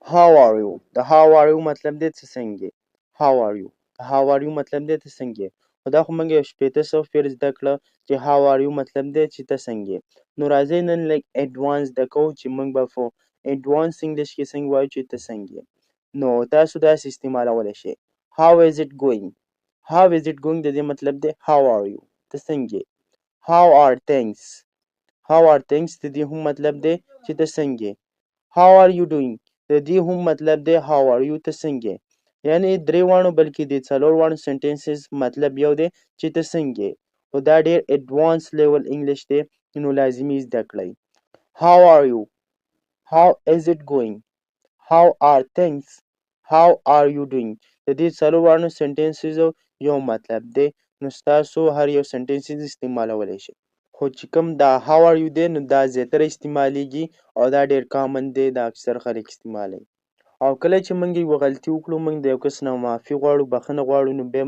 how are you د how are you مطلب دی څه څنګه یې. how are you how are you مطلب دی ته څنګه یې. خو دا خو موږ یو شپېته سوه فیر زده کړه چې how are you مطلب دی چې ته څنګه یې. نو راځئ نن لږ اډوانس زده کوو چې موږ به په اډوانس انګلیش کې څنګه وایو چې ته څنګه یې. نو تاسو داسې استعمالولی شئ. how is it going how is it going د دې مطلب دی how are you ته څنګه یې. how are things how are things د دې هم مطلب دی چې ته څنګه یې. how are you doing د دې هم مطلب دی how are you ته څنګه یې. یعنی درې واړو بلکې د څلور واړو سنټنسز مطلب یو دی چې ته څنګه یې. خو دا ډېر اډوانس لیول انګلیش دی نو لازمي زده کړئ. how are you how is it going how are things how are you doing د دې څلور واړو سنټنسزو یو مطلب دی نو ستاسو هر یو سنټنسز استعمالولی شئ. خو چې کوم دا how are you دی نو دا زیاتره استعمالیږي او دا ډېر کامن دی دا اکثر خلک استعمالوي. او کله چې موږ یوه غلطي وکړو موږ د یو کس نه معافي غواړو بخښنه غواړو نو بیا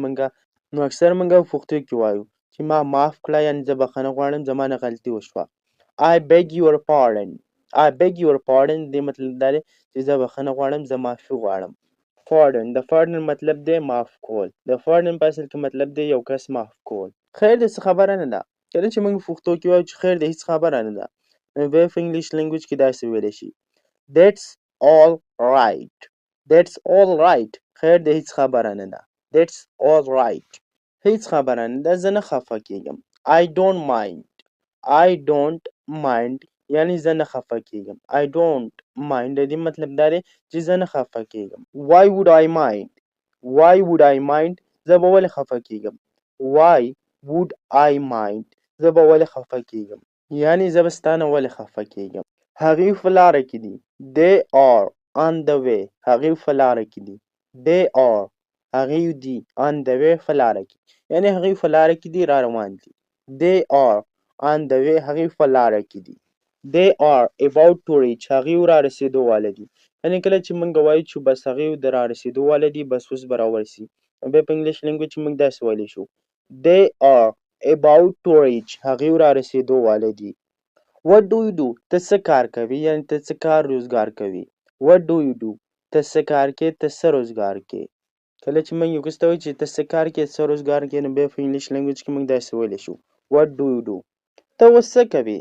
نو اکثر موږ په پښتو کې وایو چې ما معاف کړه یعنې زه بخښنه غواړم زما نه غلطي وشوه. I beg your pardon I beg your pardon دې مطلب دا دی چې زه بخښنه غواړم زه معافي غواړم. pardon د pardon مطلب دی معاف کول. د pardon په اصل کې مطلب دی یو کس معاف کول. خیر د څه خبره نه ده. کله چې موږ په پښتو کې وایو چې خیر د هېڅ خبره نه ده نو بیا په انګلیش لنګویج کې داسې ویلی شي That's all right That's all right خیر د هېڅ خبره نه ده. That's all right هېڅ خبره نه ده زه نه خفه کېږم. I don't mind I don't mind یعنی زه نه خفه کېږم. I don't mind د دې مطلب دا دی چې زه نه خفه کېږم. Why would I mind Why would I mind زه به ولې خفه کېږم. Why would I mind زه به ولې خفه کېږم یعنی زه به ستا نه ولې خفه کېږم. هغوی په لاره کې دي. They are on the way هغوی په لاره کې دي. They are هغوی دي on the way په لاره کې یعنی هغوی په لاره کې دي را روان دي. They are on the way هغوی په لاره کې دي. They are about to reach هغوی را رسېدو واله دي. یعنې کله چې موږ وایو چې بس هغوی د را رسېدو واله دي بس اوس به راورسي بیا په انګلیش لنګویج کې موږ داسې ویلی شو They are about to reach هغوی را رسېدو واله دي. What do you do ته څه کار کوي یعنې ته څه کار روزګار کوي. What do you do ته څه کار کوې ته څه روزګار کوې. کله چې موږ یو کس ته وایو چې ته څه کار کوې څه روزګار کوې نو بیا په انګلیش لنګویج کې موږ داسې ویلی شو What do you do ته اوس څه کوې.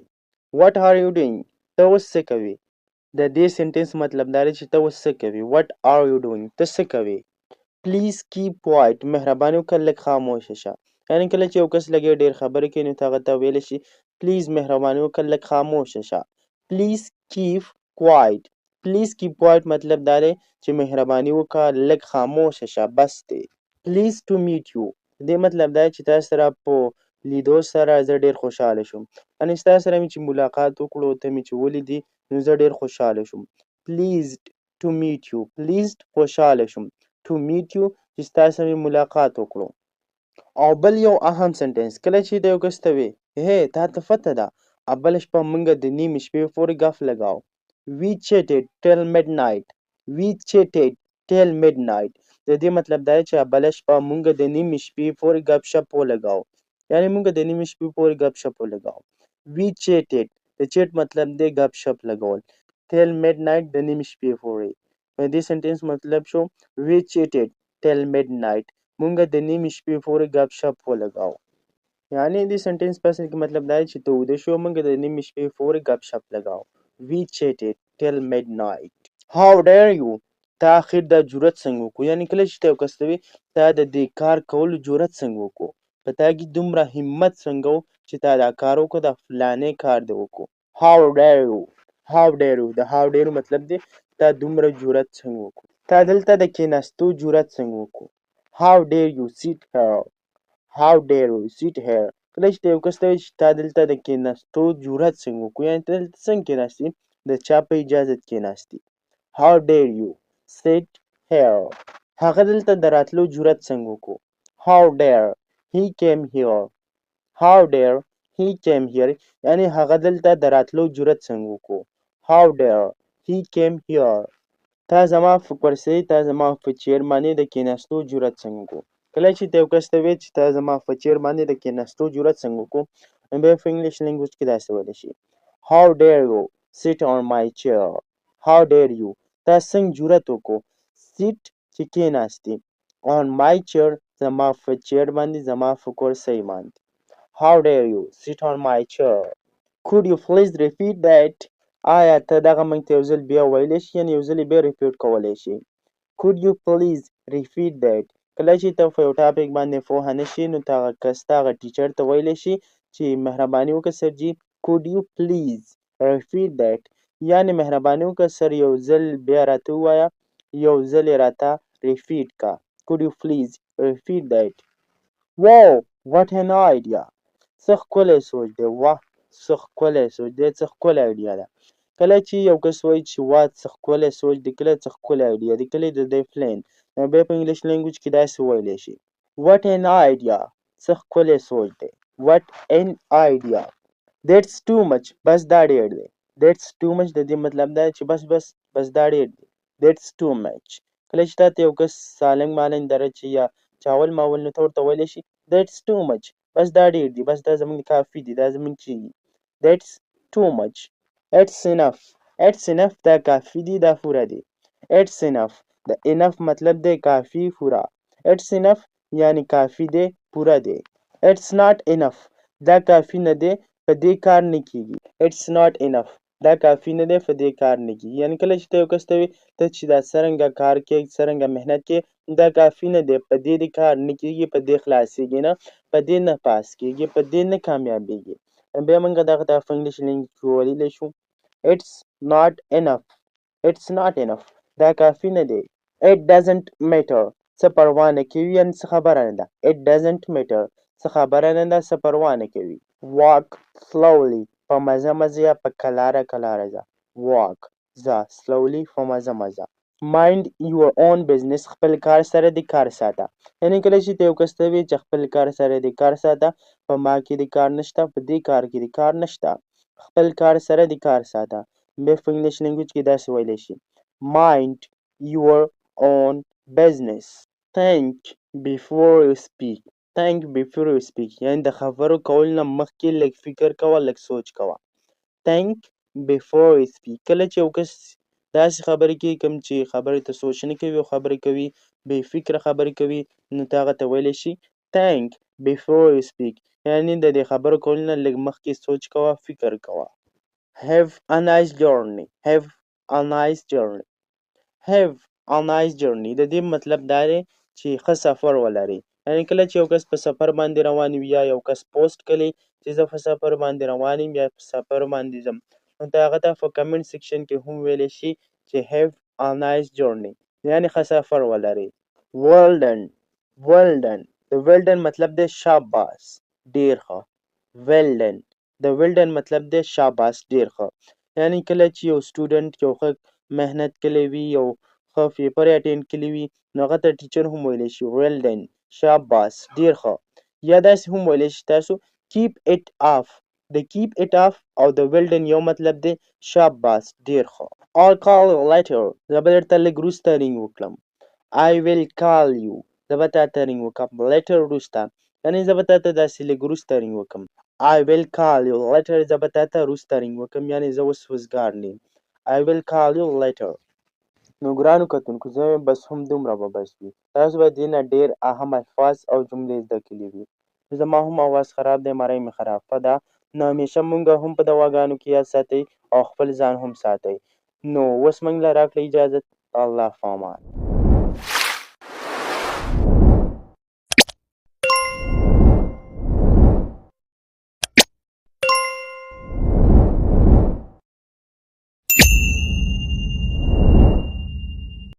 What are you doing ته اوس څه کوې. د دې سنټنس مطلب دا دی چې ته اوس څه کوې. What are you doing ته څه کوې. Please keep quiet مهرباني وکړه لږ خاموشه شه. یعنې کله چې یو کس لږ ډېر خبرې کوي نو ته هغه ته ویلی شي پلیز مهرباني وکړه لږ خاموشه شه. Please keep quiet Please keep quiet مطلب دا دی چې مهرباني وکړه لږ خاموشه شه بس دی. Please to meet you دې مطلب دا دی چې تاسو سره په لیدو سره زه ډېر خوشحاله شوم. یعنې ستا سره مې چې ملاقات وکړو ته مې چې ولیدې نو زه ډېر خوشحاله شوم. Pleased to meet you Pleased خوشحاله شوم. To meet you چې ستا سره مې ملاقات وکړو. او بل یو اهم سنټنس کله چې د یو کس ته وې هی تا ته پته ده بله شپه موږ د نیمې شپې پورې ګپ لګاو. We chatted till midnight We chatted till midnight د دې مطلب دا دی چې بله شپه موږ د نیمې شپې پورې ګپ شپ ولګاو یعنې موږ د نیمې شپې پورې ګپ شپ ولګاو. We chatted د چیټ مطلب دی ګپ شپ لګول. till midnight د نیمې شپې پورې د دې سنټنس مطلب شو We chatted till midnight موږ د نیمې شپې پورې ګپ شپ ولګاو. یعنې دې سنټنس په اصل کې مطلب دا دی چې ته ویده شو موږ د نیمې شپې پورې ګپ شپ لګاو. We chatted till midnight How dare you تا اخر دا جرأت څنګه وکړو یعنې کله چې ته یو کس ته وې تا د دې کار کولو جرأت څنګه وکړو په تا کې دومره همت څنګه و چې تا دا کار وکړو دا فلانې کار دې وکړو. How dare you How dare you د how dare you مطلب دی تا دومره جرأت څنګه وکړو. تا دلته د کېناستو جرأت څنګه وکړو. How dare you sit here How dare you sit here کله چې ته یو کس ته وایي چې تا دلته د کېناستو جرأت څنګه وکړو یعنې ته دلته څنګه کېناستې د چا په اجازه کېناستې. How dare you sit here هغه دلته د راتلو جرأت څنګه وکړو. How dare he came here How dare he came here یعنې هغه دلته د راتلو جرأت څنګه وکړو. How dare he came here تا زما په کرسۍ تا زما په چیر باندې د کېناستو جرأت څنګه وکړو. کله چې ته یو کس ته وایې چې تا زما په چیر باندې د کېناستو جرأت څنګه وکړو نو بیا په انګلیش لنګویج کې داسې ویلی شي How dare you sit on my chair How dare you تا څنګه جرأت وکړو. سیټ چې کېناستې. on my chair زما په چیر باندې زما په کرسۍ باندې. how dare you sit on my chair. could you please repeat that. آیا ته دغه موږ ته یو ځل بیا ویلی شي یعنې یو ځل یې بیا ریپیټ کولی شي. could you please repeat that. کله چې ته په یو ټاپک باندې پوهه نه شي نو ته هغه کس ته هغه ټیچر ته ویلی شي چې مهرباني وکړه سرجي could you please repeat that. یعنې مهرباني وکړه سر یو ځل بیا راته ووایه یو ځل یې راته repeat کا. could you please repeat that. wow what an idea. څه ښکلی سوچ دی. واه څه ښکلی سوچ دی. څه ښکلی آیډیا ده. کله چې یو کس وایي چې واه څه ښکلی سوچ دی کله څه ښکلی آیډیا دی کله د دی پلین نو بیا په انګلیش لینګویج کې داسې ویلی شي what an idea. څه ښکلی سوچ دی. what an idea. that's too much. بس دا ډېر دی. that's too much د دې مطلب دا دی چې بس دا ډېر دی. that's too much. کله چې تا ته یو کس سالنګ مالنګ درچ یا چاول ماول نو ته ورته ویلی شي that's too much. بس دا ډېر دی. بس دا زموږ کافي دی. دا زموږ چی دي. that's too much. it's enough. it's enough دا کافي دی. دا پوره دی. it's enough. د enough مطلب دی کافي پوره. it's enough یعنی کافي دی پوره دی. it's not enough. دا کافي نه دی په دې کار نه کیږي. it's not enough. دا کافي نه دی په دې کار نه کیږي. یعنی کله چې ته یو کس ته وایي ته چې دا څرنګه کار کوې څرنګه محنت کوې دا کافي نه دی په دې کار نه کیږي په دې خلاصیږي نه په دې نه پاس کیږي په دې نه کامیابیږي. بیا موږ دغه ته په انګلیش لینګویج کې ویلی شو it's not enough. it's not enough. دا کافي نه دی. it doesn't matter. څه پروا نه کوي یعنې څه خبره نه ده. it doesn't matter. څه خبره نه ده څه پروا نه کوي. walk slowly. په مزه مزه یا په کلاره کلاره ځه. walk ځه slowly په مزه مزه. mind your own business. خپل کار سره د کار ساته. یعنې کله چې ته یو کس ته وایې چې خپل کار سره د کار ساته په ما کې د کار نشته په دې کار کې د کار نشته. خپل کار سره د کار ساته. بیا په انګلیش لینګویج کې داسې ویلی شي mind your own business. think before you speak. think before you speak یعنې د خبرو کولو نه مخکې لږ فکر کوه لږ سوچ کوه. think before you speak. کله چې یو کس داسې خبرې کوي کوم چې خبرې ته سوچ نه کوي او خبرې کوي بې فکره خبرې کوي نو ته هغه ته ویلی شي think before you speak یعنې د دې خبرو کولو نه لږ مخکې سوچ کوه فکر کوه. have a nice journey. have a nice journey. have a nice journey د دې مطلب دا دی چې ښه سفر ولري. یعنې کله چې یو کس په سفر باندې روان وي یا یو کس پوسټ کړي چې زه په سفر باندې روان یم یا په سفر باندې ځم نو ته هغه ته په کمنټ سیکشن کې هم ویلی شي چې have a nice journey یعنې ښه سفر ولري. well done. well done. د well done مطلب دی شاباس ډېر ښه. well done. د well done مطلب دی شاباس ډېر ښه. یعنې کله چې یو سټوډنټ یو ښه محنت کړی وي یو ښه پیپر یې اټینډ کړی وي نو هغه ته ټیچر هم ویلی شي well done شاباس ډېر ښه. یا داسې هم ویلی شي تاسو keep it off. د keep it off او د well done یو مطلب دی شاباس ډېر ښه. I'll call you later. زه به درته لږ وروسته رینګ وکړم. I will call you. زه به تا ته رینګ وکړم later وروسته یعنې زه به تا ته داسې لږ وروسته رینګ وکړم. I will call you later. زه به تا ته وروسته رینګ وکړم یعنې زه اوس وزګار نه یم. I will call you later. نو ګرانو کتونکو زه بس هم دومره به بس وي. تاسو به دې نه ډېر اهم الفاظ او جملې زده کړي وي. زما هم اواز خراب دی مرۍ مې خرابه ده نو همیشه مونږ هم په دواګانو کې یاد ساتئ او خپل ځان هم ساتئ. نو اوس موږ له راکړئ اجازت. الله په امان.